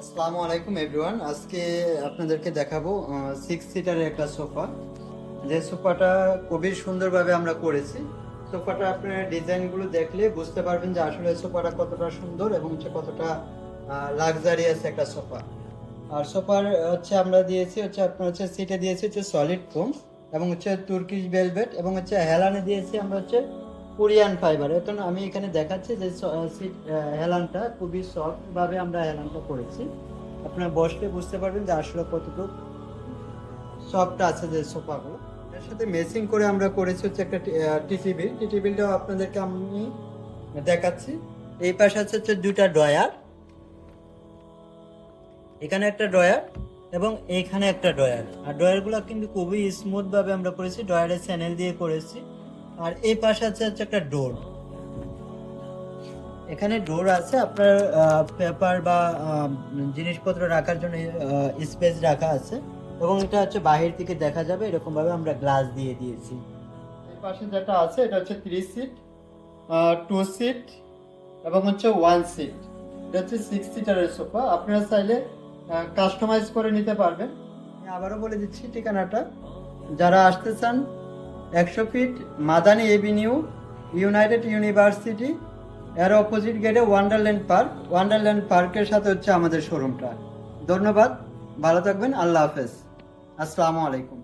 আসসালামু আলাইকুম এভরিওয়ান। আজকে আপনাদেরকে দেখাবো 6 সিটারের একটা সোফা। যে সোফাটা খুবই সুন্দরভাবে আমরা করেছি। সোফাটা আপনার ডিজাইনগুলো দেখলে বুঝতে পারবেন যে আসলে সোফাটা কতটা সুন্দর এবং কতটা লাক্সারিয়াস একটা সোফা। আর সোফার আমরা দিয়েছি আপনার সিটে দিয়েছি সলিড ফোম এবং তুর্কিশ ভেলভেট এবং হেলানে দিয়েছি আমরা কোরিয়ান ফাইবার। এখন আমি এখানে দেখাচ্ছি যে সিট হেলানটা খুবই সফট ভাবে আমরা হেলানটা করেছি। আপনারা বসলে বুঝতে পারবেন যে আসলে কতটুকু সফট আছে যে সোফাগুলো। এর সাথে ম্যাচিং করে আমরা করেছি একটা টি টেবিলটাও আপনাদেরকে আমি দেখাচ্ছি। এই পাশে আছে দুটা ড্রয়ার, এখানে একটা ড্রয়ার এবং এইখানে একটা ড্রয়ার। আর ড্রয়ারগুলো কিন্তু খুবই স্মুথ ভাবে আমরা করেছি, ড্রয়ারের চ্যানেল দিয়ে করেছি। আর এই পাশে আছে একটা ডোর, এখানে ডোর আছে আপনার পেপার বা জিনিসপত্র রাখার জন্য স্পেস রাখা আছে এবং এটা বাহির থেকে দেখা যাবে এরকম ভাবে আমরা গ্লাস দিয়ে দিয়েছি। এই পাশে যেটা আছে এটা 3 সিট, 2 সিট এবং 1 সিট। এটা 6 সিটারের সোফা। আপনারা চাইলে কাস্টমাইজ করে নিতে পারবেন। আমি আবারও বলে দিচ্ছি ঠিকানাটা, যারা আসতে চান 100 feet Madani avenue, united university এর অপোজিট গেটে ওয়ান্ডারল্যান্ড পার্কের সাথে আমাদের শোরুমটা। ধন্যবাদ, ভালো থাকবেন, আল্লাহ হাফেজ, আসসালামু আলাইকুম।